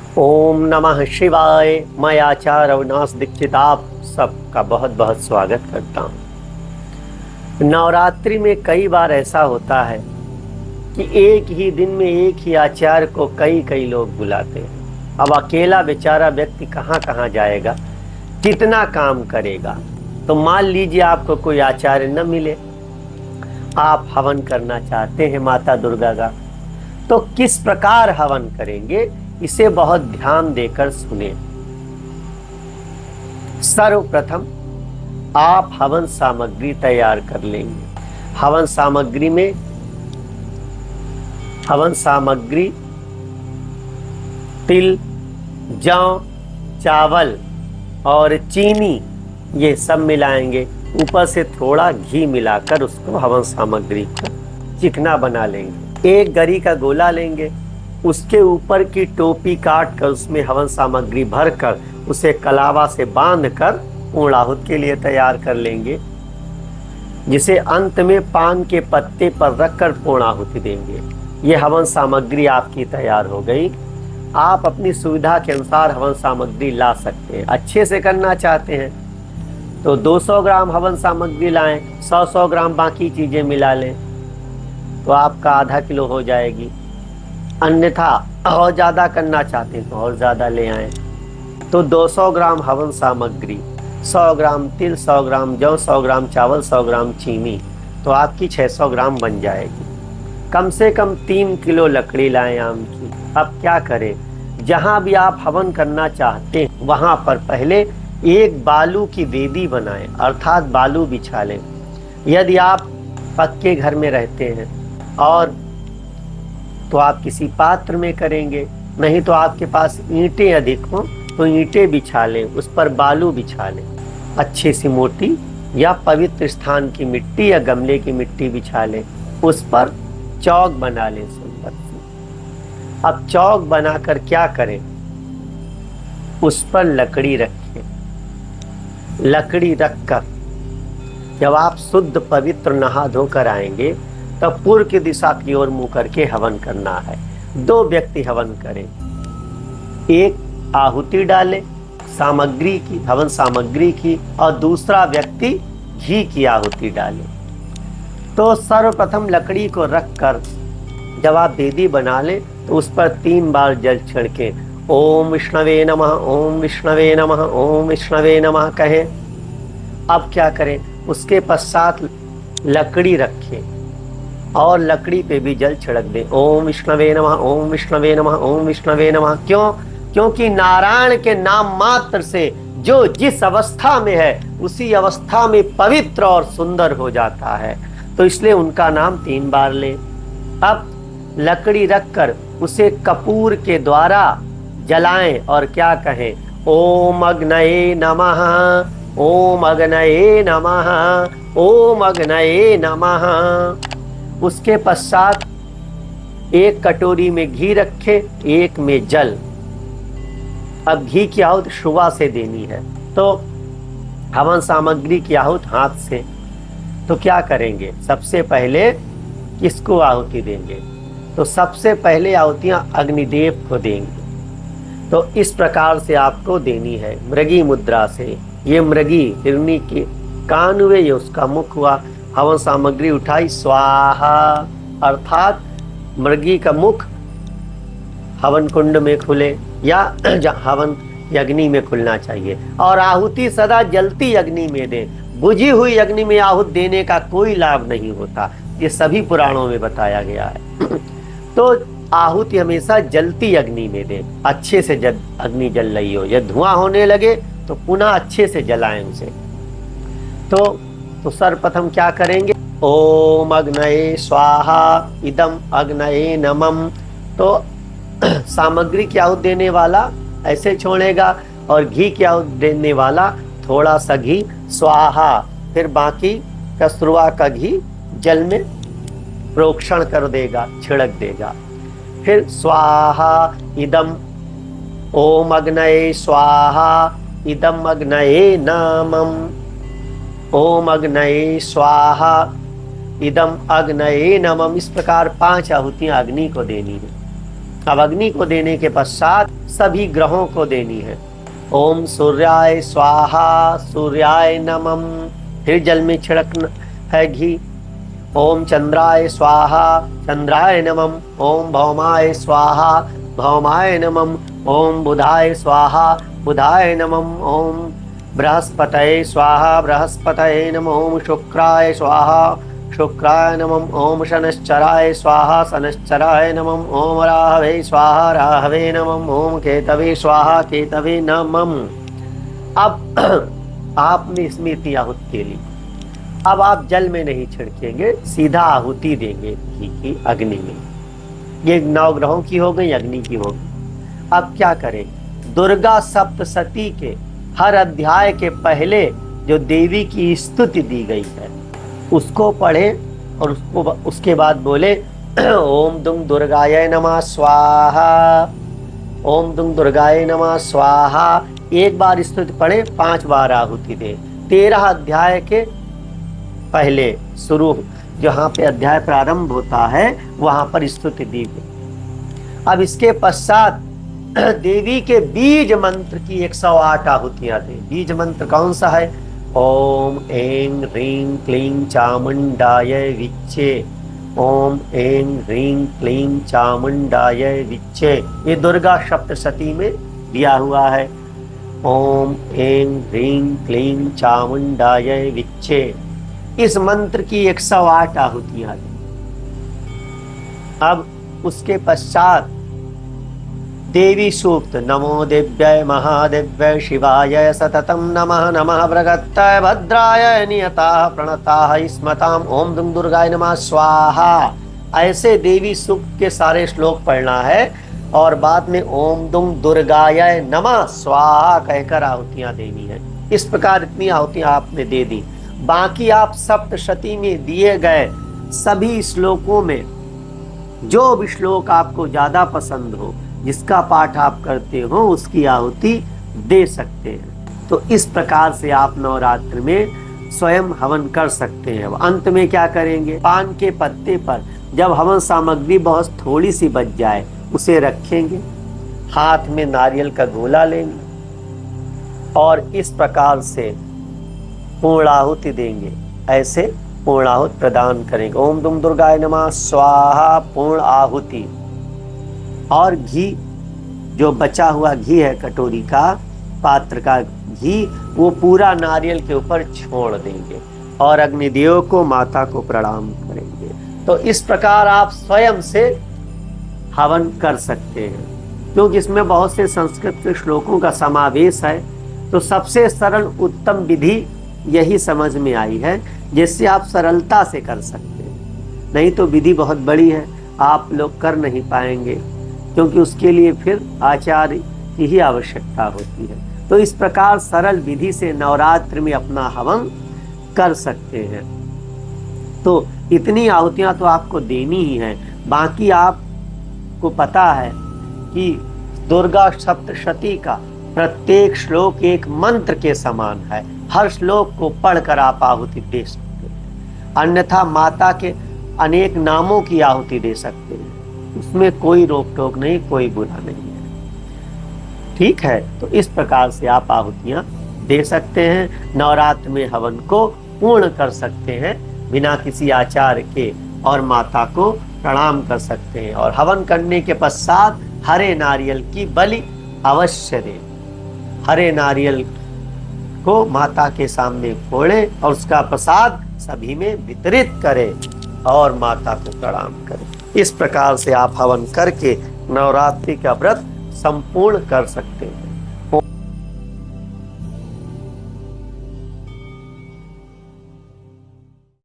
ओम नमः शिवाय। मैं आचार्य अविनाश दीक्षित आप सबका बहुत बहुत स्वागत करता हूँ। नवरात्रि में कई बार ऐसा होता है कि एक ही दिन में एक ही आचार्य को कई कई लोग बुलाते हैं। अब अकेला बेचारा व्यक्ति कहाँ कहाँ जाएगा, कितना काम करेगा। तो मान लीजिए आपको कोई आचार्य न मिले, आप हवन करना चाहते हैं माता दुर्गा का, तो किस प्रकार हवन करेंगे इसे बहुत ध्यान देकर सुने। सर्वप्रथम आप हवन सामग्री तैयार कर लेंगे। हवन सामग्री तिल, जौ, चावल और चीनी ये सब मिलाएंगे। ऊपर से थोड़ा घी मिलाकर उसको हवन सामग्री को चिकना बना लेंगे। एक गरी का गोला लेंगे, उसके ऊपर की टोपी काट कर उसमें हवन सामग्री भरकर उसे कलावा से बांधकर पूर्णाहुति के लिए तैयार कर लेंगे, जिसे अंत में पान के पत्ते पर रखकर पूर्णाहुति देंगे। ये हवन सामग्री आपकी तैयार हो गई। आप अपनी सुविधा के अनुसार हवन सामग्री ला सकते हैं। अच्छे से करना चाहते हैं तो 200 ग्राम हवन सामग्री लाएं, 100 ग्राम बाकी चीजें मिला लें तो आपका आधा किलो हो जाएगी। अन्यथा और ज़्यादा करना चाहते हैं तो और ज़्यादा ले आएं। तो 200 ग्राम हवन सामग्री, 100 ग्राम तिल, 100 ग्राम जौ, 100 ग्राम चावल, 100 ग्राम चीनी, तो आपकी 600 ग्राम बन जाएगी। कम से कम 3 किलो लकड़ी लाएं आम की। अब क्या करें, जहाँ भी आप हवन करना चाहते हैं वहाँ पर पहले एक बालू की वेदी बनाएं, अर्थात बालू बिछा लें। यदि आप पक्के घर में रहते हैं और तो आप किसी पात्र में करेंगे, नहीं तो आपके पास ईंटें अधिक हों तो ईंटें बिछा लें, उस पर बालू बिछा लें। अच्छी सी मोटी या पवित्र स्थान की मिट्टी या गमले की मिट्टी बिछा लें, उस पर चौक बना लें सुंदर सी। अब चौक बनाकर क्या करें, उस पर लकड़ी रखें। लकड़ी रखकर जब आप शुद्ध पवित्र नहा धोकर आएंगे तब पूर्व की दिशा की ओर मुंह करके हवन करना है। 2 व्यक्ति हवन करें, एक आहुति डाले सामग्री की, हवन सामग्री की, और दूसरा व्यक्ति घी की आहुति डाले। तो सर्वप्रथम लकड़ी को रखकर जब आप वेदी बना लें तो उस पर 3 बार जल छिड़कें। ओम विष्णवे नमः, ओम विष्णवे नमः, ओम विष्णवे नमः कहें। अब क्या करें, उसके पश्चात लकड़ी रखें और लकड़ी पे भी जल छिड़क दें। ओम विष्णवे नमः, ओम विष्णवे नमः, ओम विष्णवे नमः। क्यों? क्योंकि नारायण के नाम मात्र से जो जिस अवस्था में है उसी अवस्था में पवित्र और सुंदर हो जाता है, तो इसलिए उनका नाम 3 बार लें। अब लकड़ी रखकर उसे कपूर के द्वारा जलाएं और क्या कहें, ओम अग्नये नमः, ओम अग्नये नमः, ओम अग्नये नमः। उसके पश्चात एक कटोरी में घी रखे, एक में जल। अब घी की आहुति शुआ से देनी है, तो हवन सामग्री की आहुति हाथ से। तो क्या करेंगे, सबसे पहले किसको आहुति देंगे, तो सबसे पहले आहुतियां अग्निदेव को देंगे। तो इस प्रकार से आपको देनी है, मृगी मुद्रा से। ये मृगी हिरनी के कान हुए, ये उसका मुख हुआ। हवन सामग्री उठाई, स्वाहा, अर्थात मृगी का मुख हवन कुंड में खुले या हवन अग्नि में खुलना चाहिए। और आहुति सदा जलती अग्नि में दे, बुझी हुई अग्नि में आहुति देने का कोई लाभ नहीं होता, ये सभी पुराणों में बताया गया है। तो आहुति हमेशा जलती अग्नि में दे, अच्छे से जब अग्नि जल रही हो, यदि धुआं होने लगे तो पुनः अच्छे से जलाएं उसे। तो सर्वप्रथम क्या करेंगे, ओम अग्नये स्वाहा इदम अग्नये नमः। तो सामग्री की आहुति देने वाला ऐसे छोड़ेगा और घी की आहुति देने वाला थोड़ा सा घी स्वाहा, फिर बाकी कस्तूरबा का घी जल में प्रोक्षण कर देगा, छिड़क देगा। फिर स्वाहा इदम, ओम अग्नये स्वाहा इदम अग्नये नमः, ओम अग्नये स्वाहा इदम अग्नये नमः। इस प्रकार 5 आहुतियां अग्नि को देनी है। अब अग्नि को देने के पश्चात सभी ग्रहों को देनी है। ओम सूर्याय स्वाहा, सूर्याय नमः, फिर जल में छिड़कना है घी। ओम चंद्राय स्वाहा, चंद्राय नमः। ओम भौमाय स्वाहा, भौमाय नमः। ओम बुधाय स्वाहा, बुधाय नमः। ओम बृहस्पतये स्वाहा, बृहस्पतये नमः। ओम शुक्राय स्वाहा, शुक्राय नमः। ओम शनश्चराय स्वाहा, शनश्चराय नमः। ओम राहवे स्वाहा, राहवे नमः। ओम केतवे स्वाहा, केतवे नमः। अब आपने इसमें इतनी आहुति के लिए, अब आप जल में नहीं छिड़केंगे, सीधा आहुति देंगे घी की अग्नि में। ये 9 ग्रहों की हो गई, अग्नि की हो गई। अब क्या करें? दुर्गा सप्तशती के हर अध्याय के पहले जो देवी की स्तुति दी गई है उसको पढ़े और उसके बाद बोले ओम दुंग दुर्गाय नमः स्वाहा, ओम दुंग दुर्गाय नमः स्वाहा। एक बार स्तुति पढ़े, 5 बार आहुति दे। 13 अध्याय के पहले शुरू जहाँ पे अध्याय प्रारंभ होता है वहां पर स्तुति दी गई। अब इसके पश्चात देवी के बीज मंत्र की 108 आहुतियां दें। बीज मंत्र कौन सा है? ओम ऐं ह्रीं क्लीं चामुंडाय विच्चे, ओम ऐं ह्रीं क्लीं चामुंडाय विच्चे। ये दुर्गा सप्तशती में दिया हुआ है। ओम ऐं ह्रीं क्लीं चामुंडाय विच्चे। इस मंत्र की 108 आहुतियां दें। अब उसके पश्चात देवी सूक्त नमो दिव्याय महादिव्याय शिवाय सततम नमः, नमः भृगत्ताय भद्राय नियताः प्रणताः स्मताम्, ओम दुं दुर्गाय नमः स्वाहा। ऐसे देवी सूक्त के सारे श्लोक पढ़ना है और बाद में ओम दुं दुर्गाय नमः स्वाहा कहकर आहुतियां देनी है। इस प्रकार इतनी आहुतियां आपने दे दी। बाकी आप सप्तशती में दिए गए सभी श्लोकों में जो भी श्लोक आपको ज्यादा पसंद हो, जिसका पाठ आप करते हो, उसकी आहुति दे सकते हैं। तो इस प्रकार से आप नवरात्र में स्वयं हवन कर सकते हैं। अंत में क्या करेंगे? पान के पत्ते पर जब हवन सामग्री बहुत थोड़ी सी बच जाए उसे रखेंगे, हाथ में नारियल का गोला लेंगे और इस प्रकार से पूर्णाहुति देंगे। ऐसे पूर्णाहुति प्रदान करेंगे। ओम दुम दुर्गाय नमः स्वाहा पूर्ण आहुति। और घी, जो बचा हुआ घी है कटोरी का, पात्र का घी, वो पूरा नारियल के ऊपर छोड़ देंगे और अग्निदेव को, माता को प्रणाम करेंगे। तो इस प्रकार आप स्वयं से हवन कर सकते हैं। क्योंकि इसमें बहुत से संस्कृत के श्लोकों का समावेश है, तो सबसे सरल उत्तम विधि यही समझ में आई है, जिससे आप सरलता से कर सकते हैं। नहीं तो विधि बहुत बड़ी है, आप लोग कर नहीं पाएंगे, क्योंकि उसके लिए फिर आचार्य की ही आवश्यकता होती है। तो इस प्रकार सरल विधि से नवरात्र में अपना हवन कर सकते हैं। तो इतनी आहुतियां तो आपको देनी ही है। बाकी आपको पता है कि दुर्गा सप्तशती का प्रत्येक श्लोक एक मंत्र के समान है। हर श्लोक को पढ़कर आप आहुति दे सकते हैं। अन्यथा माता के अनेक नामों की आहुति दे सकते हैं, उसमें कोई रोक टोक नहीं, कोई बुरा नहीं है। ठीक है, तो इस प्रकार से आप आहुतियां दे सकते हैं। नवरात्र में हवन को पूर्ण कर सकते हैं बिना किसी आचार्य के, और माता को प्रणाम कर सकते हैं। और हवन करने के पश्चात हरे नारियल की बलि अवश्य दें। हरे नारियल को माता के सामने फोड़ें और उसका प्रसाद सभी में वितरित करें और माता को प्रणाम करें। इस प्रकार से आप हवन करके नवरात्रि का व्रत संपूर्ण कर सकते हैं।